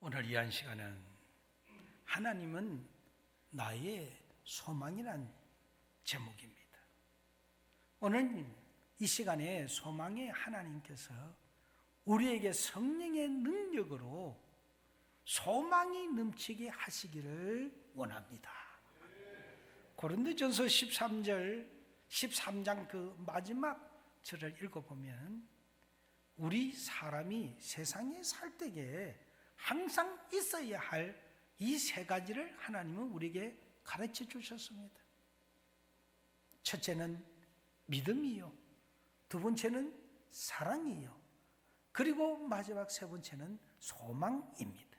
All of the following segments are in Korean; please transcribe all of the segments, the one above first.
오늘 이 한 시간은 하나님은 나의 소망이란 제목입니다. 오늘 이 시간에 소망의 하나님께서 우리에게 성령의 능력으로 소망이 넘치게 하시기를 원합니다. 고린도전서 13장 그 마지막 절을 읽어보면 우리 사람이 세상에 살 때에 항상 있어야 할 이 세 가지를 하나님은 우리에게 가르쳐 주셨습니다. 첫째는 믿음이요, 두 번째는 사랑이요, 그리고 마지막 세 번째는 소망입니다.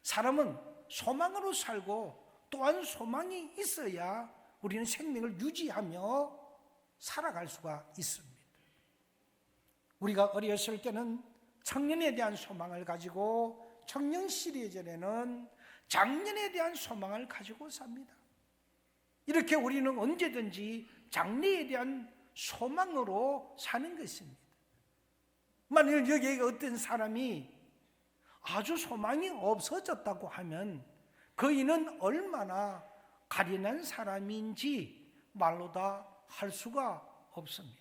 사람은 소망으로 살고 또한 소망이 있어야 우리는 생명을 유지하며 살아갈 수가 있습니다. 우리가 어렸을 때는 청년에 대한 소망을 가지고 청년 시리즈에는 장년에 대한 소망을 가지고 삽니다. 이렇게 우리는 언제든지 장래에 대한 소망으로 사는 것입니다. 만일 여기에 어떤 사람이 아주 소망이 없어졌다고 하면 그이는 얼마나 가련한 사람인지 말로 다 할 수가 없습니다.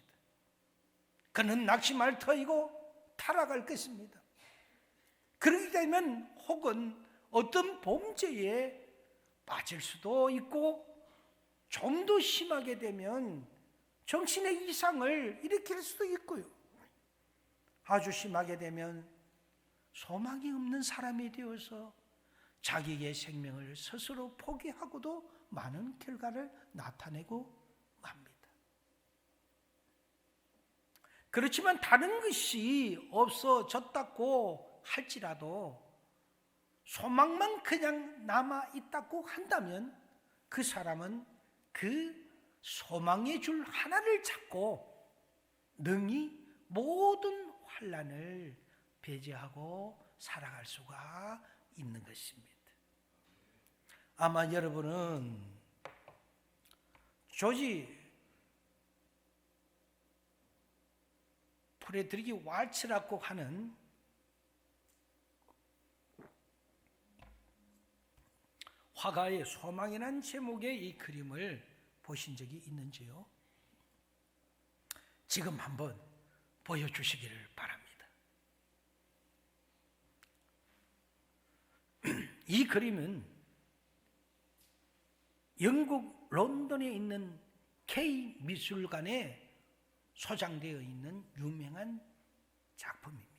그는 낙심할 터이고 타락할 것입니다. 그렇게 되면 혹은 어떤 범죄에 빠질 수도 있고 좀 더 심하게 되면 정신의 이상을 일으킬 수도 있고요. 아주 심하게 되면 소망이 없는 사람이 되어서 자기의 생명을 스스로 포기하고도 많은 결과를 나타내고 맙니다. 그렇지만 다른 것이 없어졌다고 할지라도 소망만 그냥 남아있다고 한다면 그 사람은 그 소망의 줄 하나를 잡고 능히 모든 환난을 배제하고 살아갈 수가 있는 것입니다. 아마 여러분은 조지 프레드리히 왈츠라고 하는 화가의 소망이라는 제목의 이 그림을 보신 적이 있는지요? 지금 한번 보여주시기를 바랍니다. 이 그림은 영국 런던에 있는 K 미술관에 소장되어 있는 유명한 작품입니다.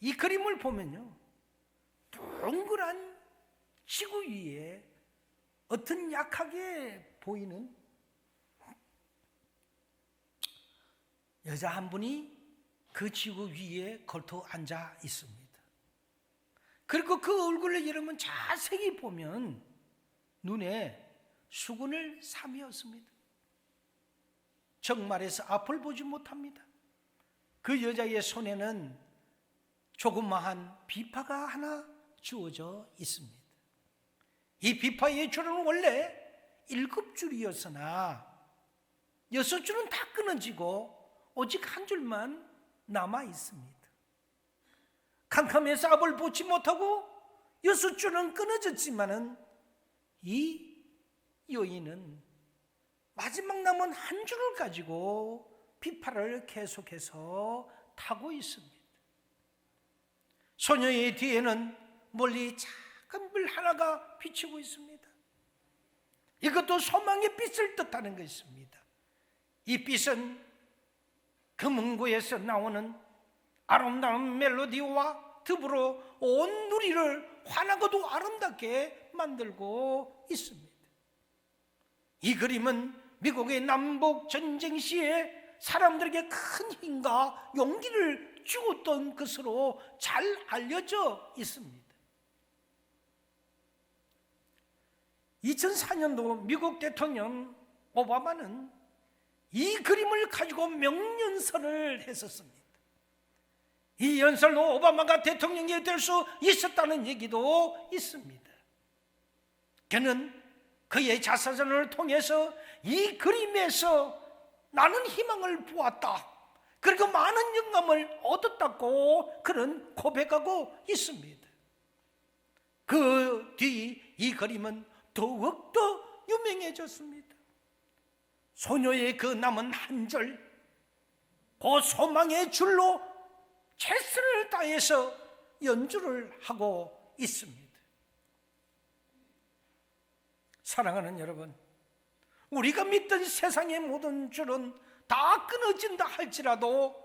이 그림을 보면요, 동그란 지구 위에 어떤 약하게 보이는 여자 한 분이 그 지구 위에 걸터 앉아 있습니다. 그리고 그 얼굴을 여러분 자세히 보면 눈에 수건을 삼이었습니다. 정말에서 앞을 보지 못합니다. 그 여자의 손에는 조그마한 비파가 하나 주어져 있습니다. 이 비파의 줄은 원래 7줄이었으나 6줄은 다 끊어지고 오직 한 줄만 남아 있습니다. 캄캄해서 앞을 보지 못하고 6줄은 끊어졌지만은 이 여인은 마지막 남은 한 줄을 가지고 비파를 계속해서 타고 있습니다. 소녀의 뒤에는 멀리 작은 불 하나가 비치고 있습니다. 이것도 소망의 빛을 뜻하는 것입니다. 이 빛은 금은구에서 나오는 아름다운 멜로디와 더불어 온 누리를 환하고도 아름답게 만들고 있습니다. 이 그림은 미국의 남북 전쟁 시에 사람들에게 큰 힘과 용기를 주었던 것으로 잘 알려져 있습니다. 2004년도 미국 대통령 오바마는 이 그림을 가지고 명연설을 했었습니다. 이 연설로 오바마가 대통령이 될 수 있었다는 얘기도 있습니다. 그는 그의 자서전을 통해서 이 그림에서 나는 희망을 보았다, 그리고 많은 영감을 얻었다고 그는 고백하고 있습니다. 그 뒤 이 그림은 더욱더 유명해졌습니다. 소녀의 그 남은 한 절, 그 소망의 줄로 최선을 다해서 연주를 하고 있습니다. 사랑하는 여러분, 우리가 믿던 세상의 모든 줄은 다 끊어진다 할지라도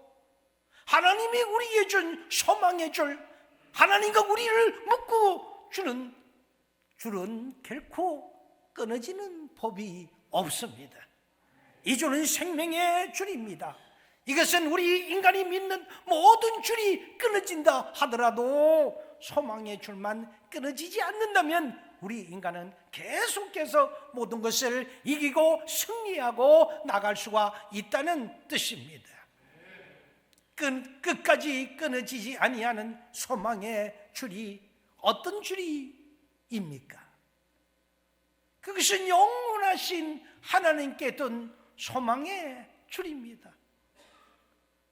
하나님이 우리에게 준 소망의 줄, 하나님과 우리를 묶고 주는 줄은 결코 끊어지는 법이 없습니다. 이 줄은 생명의 줄입니다. 이것은 우리 인간이 믿는 모든 줄이 끊어진다 하더라도 소망의 줄만 끊어지지 않는다면 우리 인간은 계속해서 모든 것을 이기고 승리하고 나갈 수가 있다는 뜻입니다. 끝까지 끊어지지 아니하는 소망의 줄이 어떤 줄이입니까? 그것은 영원하신 하나님께 둔 소망의 줄입니다.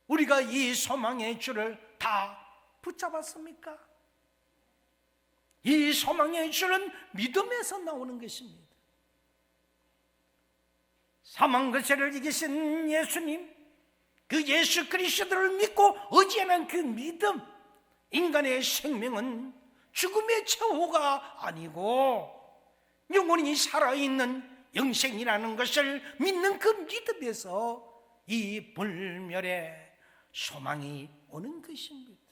우리가 이 소망의 줄을 다 붙잡았습니까? 이 소망의 줄은 믿음에서 나오는 것입니다. 사망 근세를 이기신 예수님, 그 예수 그리스도를 믿고 의지하는 그 믿음, 인간의 생명은 죽음의 최후가 아니고 영원히 살아있는 영생이라는 것을 믿는 그 믿음에서 이 불멸의 소망이 오는 것입니다.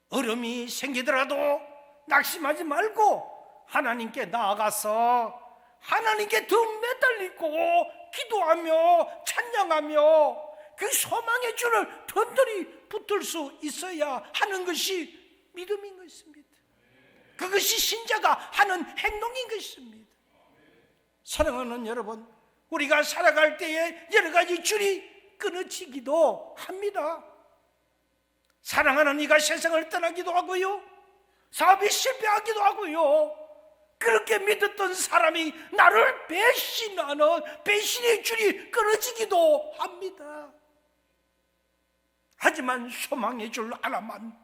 어려움이 생기더라도 낙심하지 말고 하나님께 나아가서 하나님께 더 매달리고 기도하며 찬양하며 그 소망의 줄을 든든히 붙들 수 있어야 하는 것이 믿음인 것입니다. 그것이 신자가 하는 행동인 것입니다. 사랑하는 여러분, 우리가 살아갈 때에 여러 가지 줄이 끊어지기도 합니다. 사랑하는 이가 세상을 떠나기도 하고요, 사업이 실패하기도 하고요, 그렇게 믿었던 사람이 나를 배신하는 배신의 줄이 끊어지기도 합니다. 하지만 소망의 줄 하나만,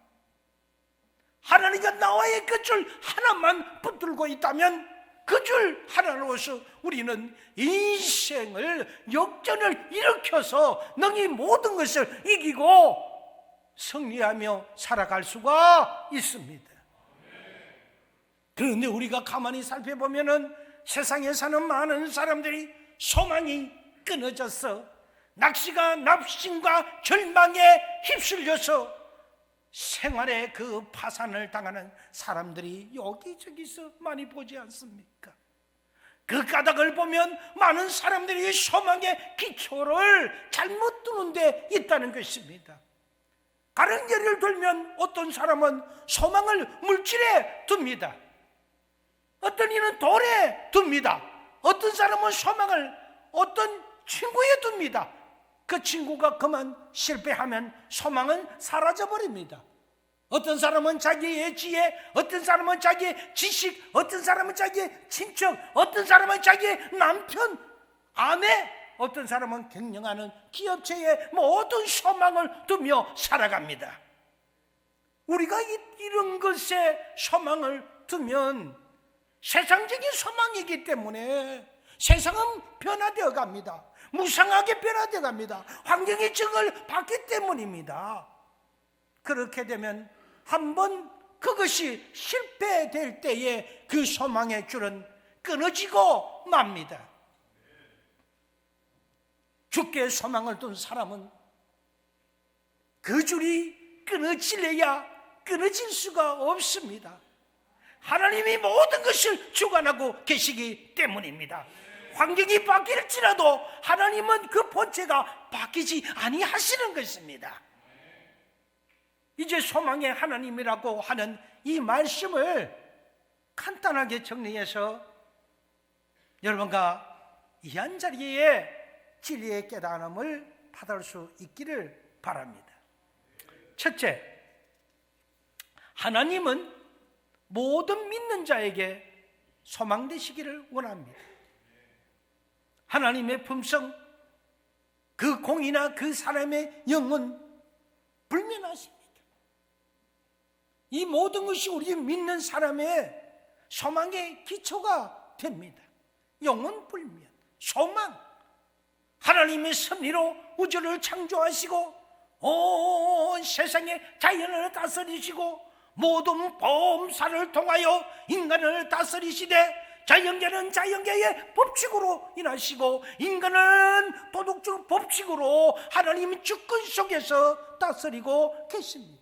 하나님과 나와의 그 줄 하나만 붙들고 있다면 그 줄 하나로서 우리는 인생을 역전을 일으켜서 능히 모든 것을 이기고 승리하며 살아갈 수가 있습니다. 그런데 우리가 가만히 살펴보면은 세상에 사는 많은 사람들이 소망이 끊어져서 낙심과 절망에 휩쓸려서 생활의 그 파산을 당하는 사람들이 여기저기서 많이 보지 않습니까? 그 까닭을 보면 많은 사람들이 소망의 기초를 잘못 두는 데 있다는 것입니다. 다른 예를 들면 어떤 사람은 소망을 물질에 둡니다. 어떤 이는 돈에 둡니다. 어떤 사람은 소망을 어떤 친구에 둡니다. 그 친구가 그만 실패하면 소망은 사라져버립니다. 어떤 사람은 자기의 지혜, 어떤 사람은 자기의 지식, 어떤 사람은 자기의 친척, 어떤 사람은 자기의 남편, 아내, 어떤 사람은 경영하는 기업체에 모든 소망을 두며 살아갑니다. 우리가 이런 것에 소망을 두면 세상적인 소망이기 때문에 세상은 변화되어 갑니다. 무상하게 변화되어 갑니다. 환경의 증을 받기 때문입니다. 그렇게 되면 한번 그것이 실패될 때에 그 소망의 줄은 끊어지고 맙니다. 주께 소망을 둔 사람은 그 줄이 끊어질래야 끊어질 수가 없습니다. 하나님이 모든 것을 주관하고 계시기 때문입니다. 환경이 바뀔지라도 하나님은 그 본체가 바뀌지 아니하시는 것입니다. 이제 소망의 하나님이라고 하는 이 말씀을 간단하게 정리해서 여러분과 이 한 자리에 진리의 깨달음을 받을 수 있기를 바랍니다. 첫째, 하나님은 모든 믿는 자에게 소망 되시기를 원합니다. 하나님의 품성, 그 공이나 그 사람의 영은 불면하십니다. 이 모든 것이 우리 믿는 사람의 소망의 기초가 됩니다. 영은 불면, 소망. 하나님의 섭리로 우주를 창조하시고 온 세상의 자연을 다스리시고 모든 범사를 통하여 인간을 다스리시되 자연계는 자연계의 법칙으로 인하시고 인간은 도덕적 법칙으로 하나님의 주권 속에서 다스리고 계십니다.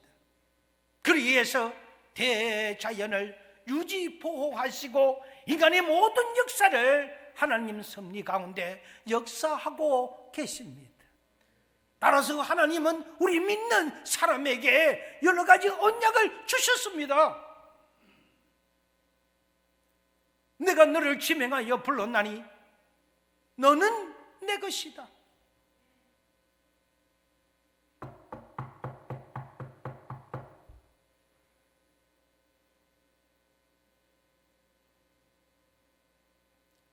그러기 위해서 대자연을 유지 보호하시고 인간의 모든 역사를 하나님 섭리 가운데 역사하고 계십니다. 따라서 하나님은 우리 믿는 사람에게 여러 가지 언약을 주셨습니다. 내가 너를 지명하여 불렀나니 너는 내 것이다.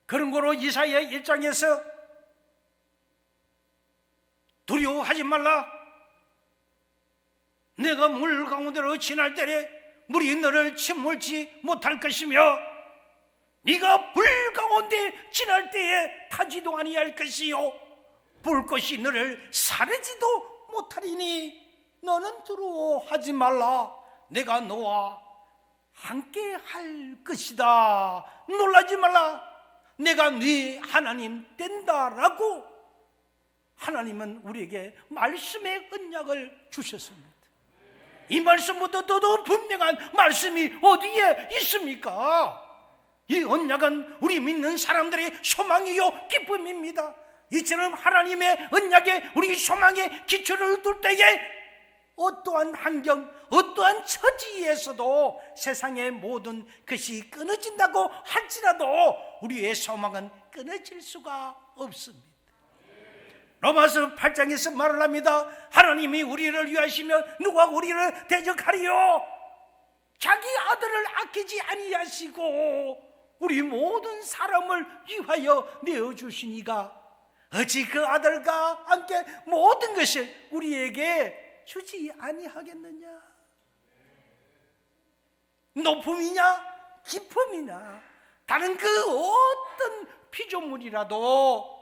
그런 거로 이사야 1장에서 두려워하지 말라. 내가 물 가운데로 지날 때에 물이 너를 침몰치 못할 것이며 네가 불 가운데 지날 때에 타지도 아니할 것이요 불꽃이 너를 사르지도 못하리니 너는 두려워하지 말라. 내가 너와 함께 할 것이다. 놀라지 말라. 내가 네 하나님 된다라고 하나님은 우리에게 말씀의 언약을 주셨습니다. 이 말씀보다 더 분명한 말씀이 어디에 있습니까? 이 언약은 우리 믿는 사람들의 소망이요 기쁨입니다. 이처럼 하나님의 언약에 우리 소망의 기초를 둘 때에 어떠한 환경, 어떠한 처지에서도 세상의 모든 것이 끊어진다고 할지라도 우리의 소망은 끊어질 수가 없습니다. 로마서 8장에서 말을 합니다. 하나님이 우리를 위하시며 누가 우리를 대적하리요? 자기 아들을 아끼지 아니하시고 우리 모든 사람을 위하여 내어주시니가 어찌 그 아들과 함께 모든 것을 우리에게 주지 아니하겠느냐? 높음이냐 기쁨이냐 다른 그 어떤 피조물이라도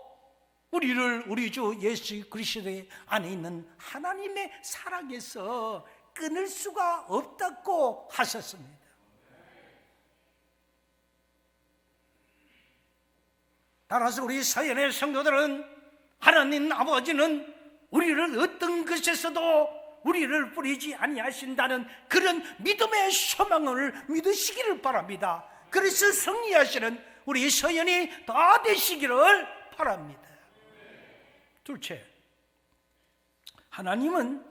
우리를 우리 주 예수 그리스도의 안에 있는 하나님의 사랑에서 끊을 수가 없다고 하셨습니다. 따라서 우리 서연의 성도들은 하나님 아버지는 우리를 어떤 것에서도 우리를 뿌리지 아니하신다는 그런 믿음의 소망을 믿으시기를 바랍니다. 그래서 승리하시는 우리 서연이 다 되시기를 바랍니다. 둘째, 하나님은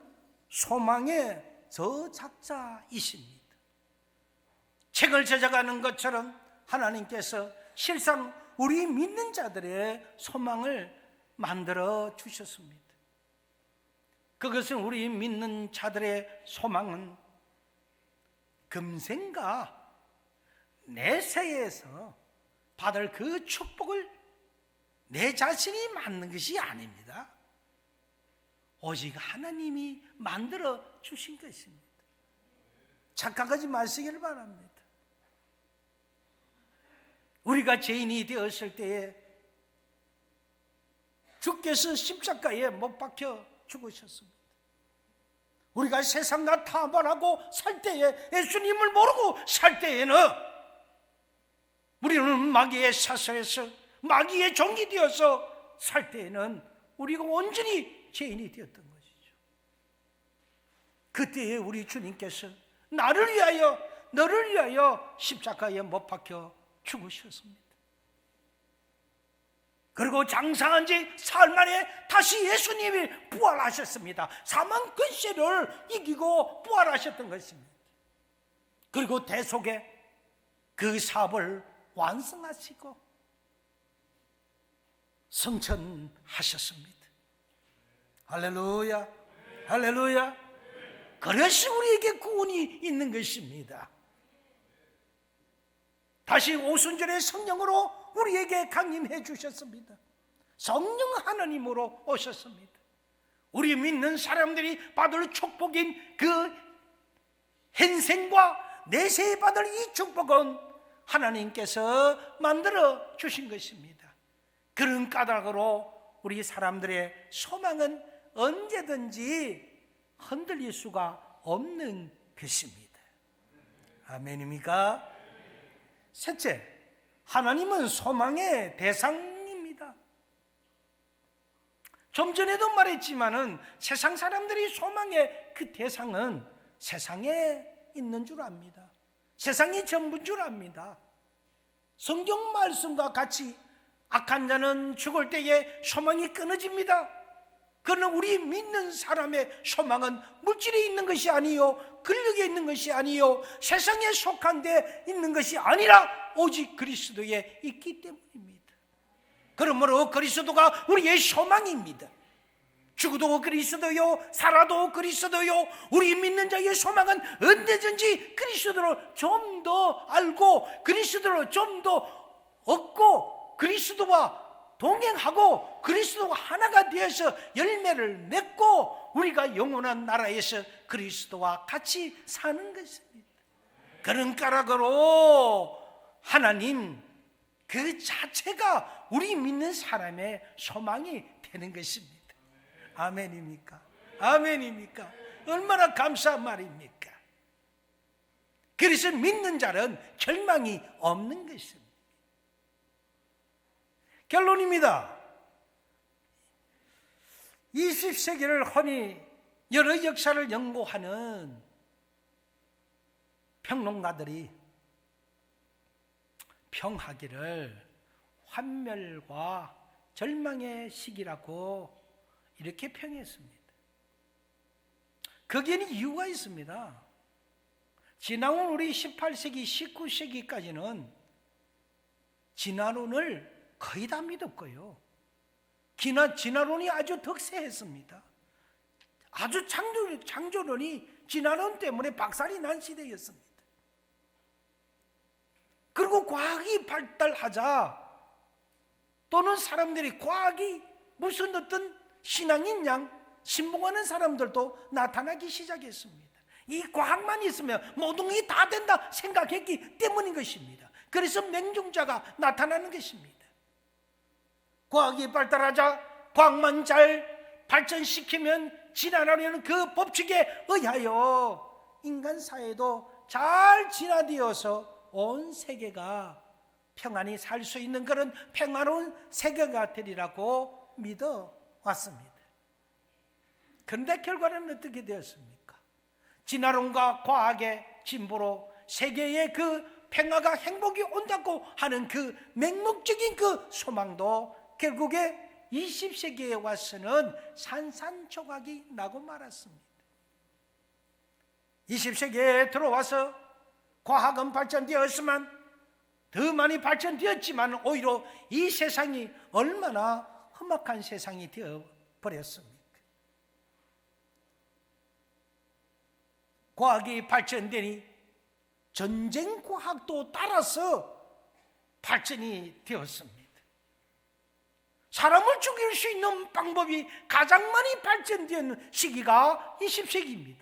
소망의 저작자이십니다. 책을 제작하는 것처럼 하나님께서 실상 우리 믿는 자들의 소망을 만들어 주셨습니다. 그것은 우리 믿는 자들의 소망은 금생과 내세에서 받을 그 축복을 내 자신이 만든 것이 아닙니다. 오직 하나님이 만들어 주신 것입니다. 착각하지 마시기를 바랍니다. 우리가 죄인이 되었을 때에 주께서 십자가에 못 박혀 죽으셨습니다. 우리가 세상과 타발하고 살 때에 예수님을 모르고 살 때에는 우리는 마귀의 사슬에서 마귀의 종이 되어서 살 때에는 우리가 온전히 죄인이 되었던 것이죠. 그때에 우리 주님께서 나를 위하여 너를 위하여 십자가에 못 박혀 죽으셨습니다. 그리고 장사한 지 사흘 만에 다시 예수님이 부활하셨습니다. 사망 근세를 이기고 부활하셨던 것입니다. 그리고 대속에 그 사업을 완성하시고 성천하셨습니다. 할렐루야, 할렐루야. 그래서 우리에게 구원이 있는 것입니다. 다시 오순절의 성령으로 우리에게 강림해 주셨습니다. 성령 하나님으로 오셨습니다. 우리 믿는 사람들이 받을 축복인 그 현생과 내세에 받을 이 축복은 하나님께서 만들어 주신 것입니다. 그런 까닭으로 우리 사람들의 소망은 언제든지 흔들릴 수가 없는 것입니다. 아멘입니까? 셋째, 하나님은 소망의 대상입니다. 좀 전에도 말했지만은 세상 사람들이 소망의 그 대상은 세상에 있는 줄 압니다. 세상이 전부인 줄 압니다. 성경 말씀과 같이 악한 자는 죽을 때에 소망이 끊어집니다. 그러나 우리 믿는 사람의 소망은 물질에 있는 것이 아니요, 근력에 있는 것이 아니요, 세상에 속한 데 있는 것이 아니라 오직 그리스도에 있기 때문입니다. 그러므로 그리스도가 우리의 소망입니다. 죽어도 그리스도요, 살아도 그리스도요. 우리 믿는 자의 소망은 언제든지 그리스도를 좀 더 알고 그리스도를 좀 더 얻고 그리스도와 동행하고 그리스도와 하나가 되어서 열매를 맺고 우리가 영원한 나라에서 그리스도와 같이 사는 것입니다. 그런 까닭으로 하나님 그 자체가 우리 믿는 사람의 소망이 되는 것입니다. 아멘입니까? 아멘입니까? 얼마나 감사한 말입니까? 그래서 믿는 자는 절망이 없는 것입니다. 결론입니다. 20세기를 흔히 여러 역사를 연구하는 평론가들이 평하기를 환멸과 절망의 시기라고 이렇게 평했습니다. 거기에는 이유가 있습니다. 지나온 우리 18세기, 19세기까지는 진화론을 거의 다 믿었고요. 진화론이 아주 득세했습니다. 아주 창조론이 진화론 때문에 박살이 난 시대였습니다. 그리고 과학이 발달하자 또는 사람들이 과학이 무슨 어떤 신앙인 양 신봉하는 사람들도 나타나기 시작했습니다. 이 과학만 있으면 모든 게 다 된다 생각했기 때문인 것입니다. 그래서 맹종자가 나타나는 것입니다. 과학이 발달하자 과학만 잘 발전시키면 진화하려는 그 법칙에 의하여 인간 사회도 잘 진화되어서 온 세계가 평안히 살 수 있는 그런 평화로운 세계가 되리라고 믿어왔습니다. 그런데 결과는 어떻게 되었습니까? 진화론과 과학의 진보로 세계의 그 평화가 행복이 온다고 하는 그 맹목적인 그 소망도 결국에 20세기에 와서는 산산조각이 나고 말았습니다. 20세기에 들어와서 과학은 발전되었지만 더 많이 발전되었지만 오히려 이 세상이 얼마나 험악한 세상이 되어버렸습니까? 과학이 발전되니 전쟁 과학도 따라서 발전이 되었습니다. 사람을 죽일 수 있는 방법이 가장 많이 발전된 시기가 20세기입니다.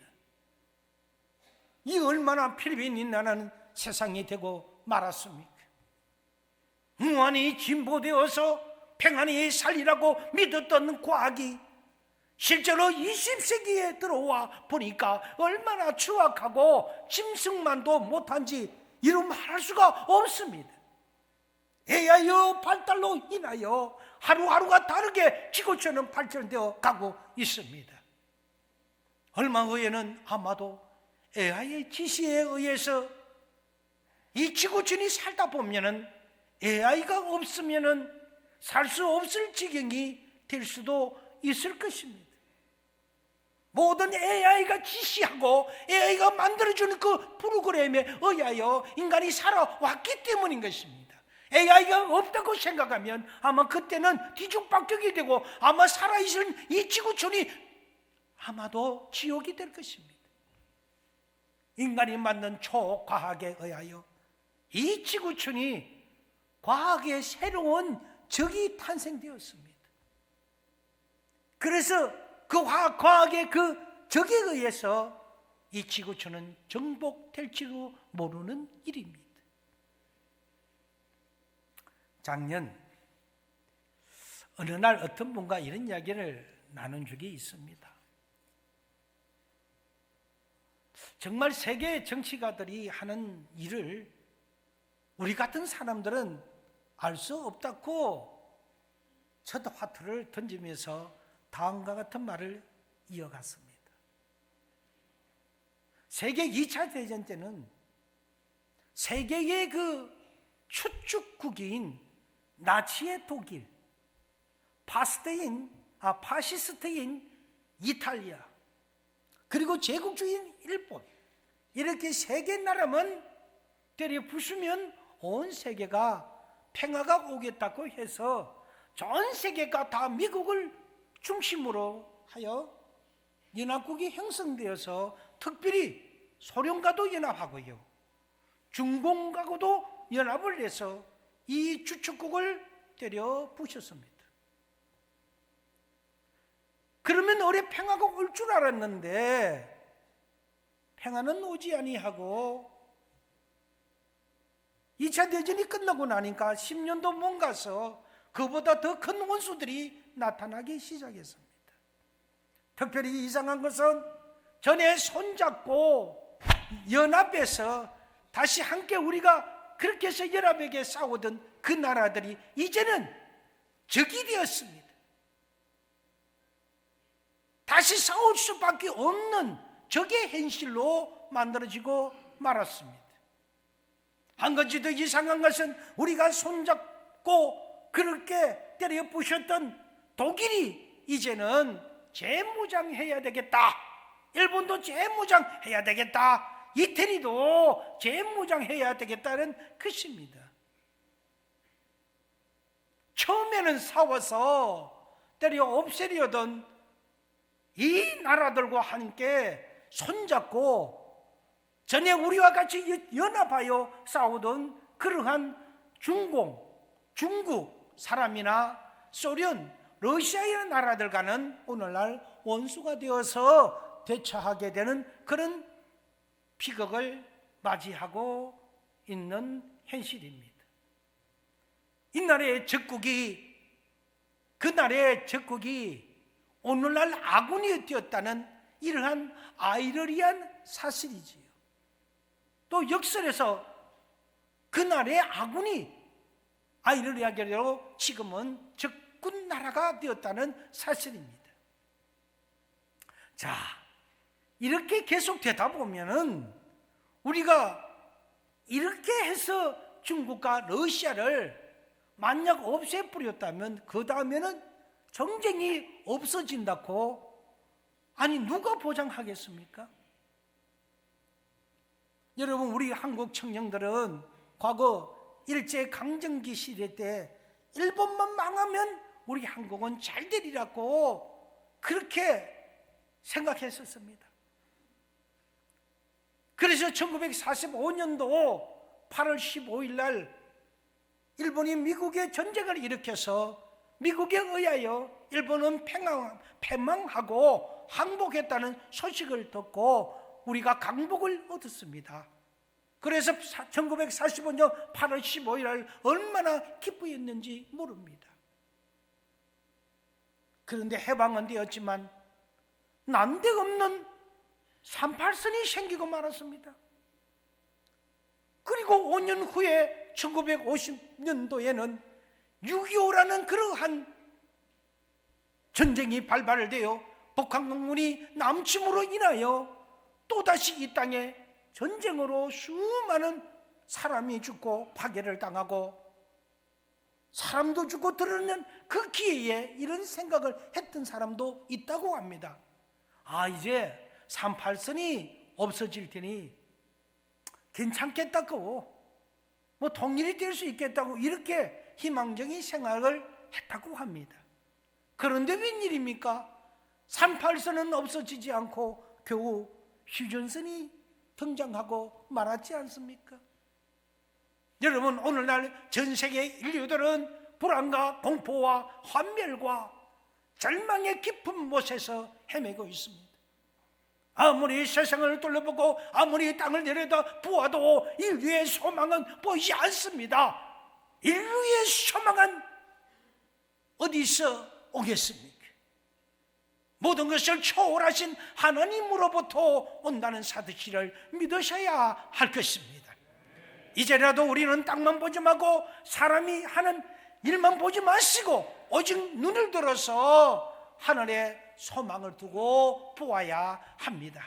이 얼마나 필요한 있나는 세상이 되고 말았습니까? 무한히 진보되어서 평안히 살리라고 믿었던 과학이 실제로 20세기에 들어와 보니까 얼마나 추악하고 짐승만도 못한지 이루 말할 수가 없습니다. AI의 발달로 인하여 하루하루가 다르게 지구촌은 발전되어 가고 있습니다. 얼마 후에는 아마도 AI의 지시에 의해서 이 지구촌이 살다 보면은 AI가 없으면은 살 수 없을 지경이 될 수도 있을 것입니다. 모든 AI가 지시하고 AI가 만들어주는 그 프로그램에 의하여 인간이 살아왔기 때문인 것입니다. AI가 없다고 생각하면 아마 그때는 뒤죽박죽이 되고 아마 살아있을 이 지구촌이 아마도 지옥이 될 것입니다. 인간이 만든 초과학에 의하여 이 지구촌이 과학의 새로운 적이 탄생되었습니다. 그래서 그 과학의 그 적에 의해서 이 지구촌은 정복될지도 모르는 일입니다. 작년 어느 날 어떤 분과 이런 이야기를 나눈 적이 있습니다. 정말 세계 정치가들이 하는 일을 우리 같은 사람들은 알 수 없다고 첫 화투를 던지면서 다음과 같은 말을 이어갔습니다. 세계 2차 대전 때는 세계의 그 추축국인 나치의 독일, 파시스트인 이탈리아, 그리고 제국주의인 일본, 이렇게 세 개 나라만 때려 부수면 온 세계가 평화가 오겠다고 해서 전 세계가 다 미국을 중심으로 하여 연합국이 형성되어서 특별히 소련과도 연합하고요, 중공과도 연합을 해서 이 주축국을 때려 부셨습니다. 그러면 올해 평화가 올 줄 알았는데 평화는 오지 아니하고 2차 대전이 끝나고 나니까 10년도 못 가서 그보다 더 큰 원수들이 나타나기 시작했습니다. 특별히 이상한 것은 전에 손잡고 연합해서 다시 함께 우리가 그렇게 해서 연합에게 싸우던 그 나라들이 이제는 적이 되었습니다. 다시 싸울 수밖에 없는 적의 현실로 만들어지고 말았습니다. 한 가지 더 이상한 것은 우리가 손잡고 그렇게 때려 부셨던 독일이 이제는 재무장해야 되겠다, 일본도 재무장해야 되겠다, 이태리도 재무장해야 되겠다는 것입니다. 처음에는 싸워서 때려 없애려던 이 나라들과 함께 손잡고 전에 우리와 같이 연합하여 싸우던 그러한 중국 사람이나 소련, 러시아의 나라들과는 오늘날 원수가 되어서 대처하게 되는 그런 비극을 맞이하고 있는 현실입니다. 이 나라의 적국이, 그 나라의 적국이 오늘날 아군이 되었다는 이러한 아이러니한 사실이지요. 또 역설에서 그 나라의 아군이 아이러니하게도 지금은 적군 나라가 되었다는 사실입니다. 자, 이렇게 계속되다 보면은 우리가 이렇게 해서 중국과 러시아를 만약 없애버렸다면 그 다음에는 전쟁이 없어진다고, 아니 누가 보장하겠습니까? 여러분, 우리 한국 청년들은 과거 일제강점기 시대 때 일본만 망하면 우리 한국은 잘 되리라고 그렇게 생각했었습니다. 그래서 1945년도 8월 15일 날 일본이 미국에 전쟁을 일으켜서 미국에 의하여 일본은 패망하고 항복했다는 소식을 듣고 우리가 강복을 얻었습니다. 그래서 1945년 8월 15일 날 얼마나 기쁘였는지 모릅니다. 그런데 해방은 되었지만 난데없는 38선이 생기고 말았습니다. 그리고 5년 후에 1950년도에는 6.25라는 그러한 전쟁이 발발되어 북한국군이 남침으로 인하여 또다시 이 땅에 전쟁으로 수많은 사람이 죽고 파괴를 당하고 사람도 죽고 들었는 그 기회에 이런 생각을 했던 사람도 있다고 합니다. 아, 이제 38선이 없어질 테니 괜찮겠다고, 뭐 통일이 될 수 있겠다고 이렇게 희망적인 생각을 했다고 합니다. 그런데 웬일입니까? 38선은 없어지지 않고 겨우 휴전선이 등장하고 말았지 않습니까? 여러분, 오늘날 전 세계 인류들은 불안과 공포와 환멸과 절망의 깊은 못에서 헤매고 있습니다. 아무리 세상을 둘러보고 아무리 땅을 내려다보아도 인류의 소망은 보이지 않습니다. 인류의 소망은 어디서 오겠습니까? 모든 것을 초월하신 하나님으로부터 온다는 사실을 믿으셔야 할 것입니다. 이제라도 우리는 땅만 보지 말고 사람이 하는 일만 보지 마시고 오직 눈을 들어서 하늘에 소망을 두고 보아야 합니다.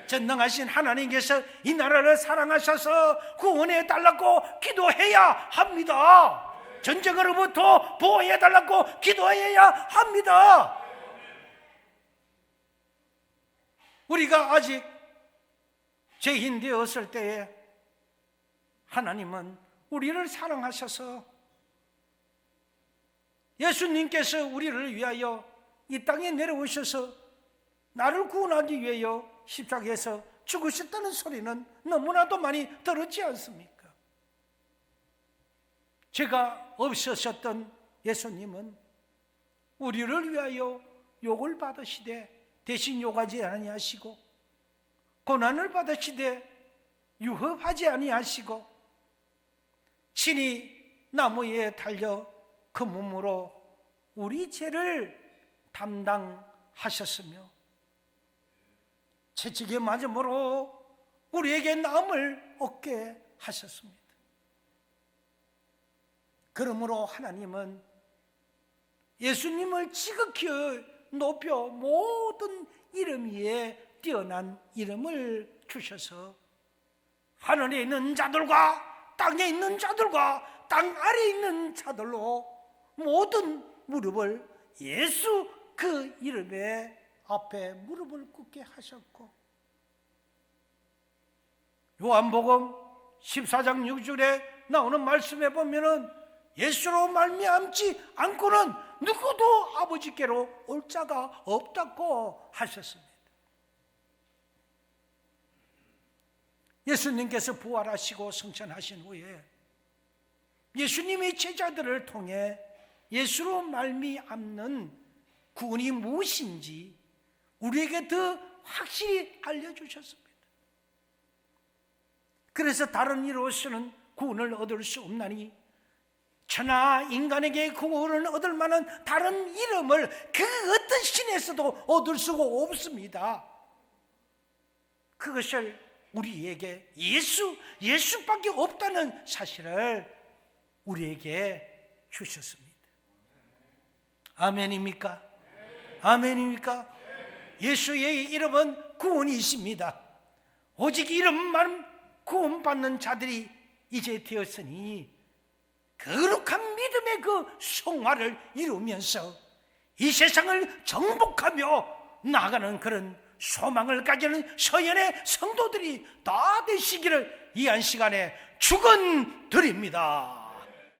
전능하신 하나님께서 이 나라를 사랑하셔서 구원해 달라고 기도해야 합니다. 전쟁으로부터 보호해 달라고 기도해야 합니다. 우리가 아직 죄인 되었을 때에 하나님은 우리를 사랑하셔서 예수님께서 우리를 위하여 이 땅에 내려오셔서 나를 구원하기 위하여 십자가에서 죽으셨다는 소리는 너무나도 많이 들었지 않습니까? 죄가 없으셨던 예수님은 우리를 위하여 욕을 받으시되 대신 욕하지 아니하시고 고난을 받으시되 유혹하지 아니하시고 친히 나무에 달려 그 몸으로 우리 죄를 담당하셨으며 채찍에 맞음으로 우리에게 나음을 얻게 하셨습니다. 그러므로 하나님은 예수님을 지극히 높여 모든 이름 위에 뛰어난 이름을 주셔서 하늘에 있는 자들과 땅에 있는 자들과 땅 아래에 있는 자들로 모든 무릎을 예수 그 이름에 앞에 무릎을 꿇게 하셨고, 요한복음 14장 6절에 나오는 말씀에 보면은 예수로 말미암지 않고는 누구도 아버지께로 올 자가 없다고 하셨습니다. 예수님께서 부활하시고 승천하신 후에 예수님의 제자들을 통해 예수로 말미암는 구원이 무엇인지 우리에게 더 확실히 알려주셨습니다. 그래서 다른 이로서는 구원을 얻을 수 없나니 천하 인간에게 구원을 얻을 만한 다른 이름을 그 어떤 신에서도 얻을 수가 없습니다. 그것을 우리에게 예수밖에 없다는 사실을 우리에게 주셨습니다. 아멘입니까? 아멘입니까? 예수의 이름은 구원이십니다. 오직 이름만 구원받는 자들이 이제 되었으니 거룩한 믿음의 그 성화를 이루면서 이 세상을 정복하며 나아가는 그런 소망을 가지는 서연의 성도들이 다 되시기를 이 한 시간에 축원드립니다.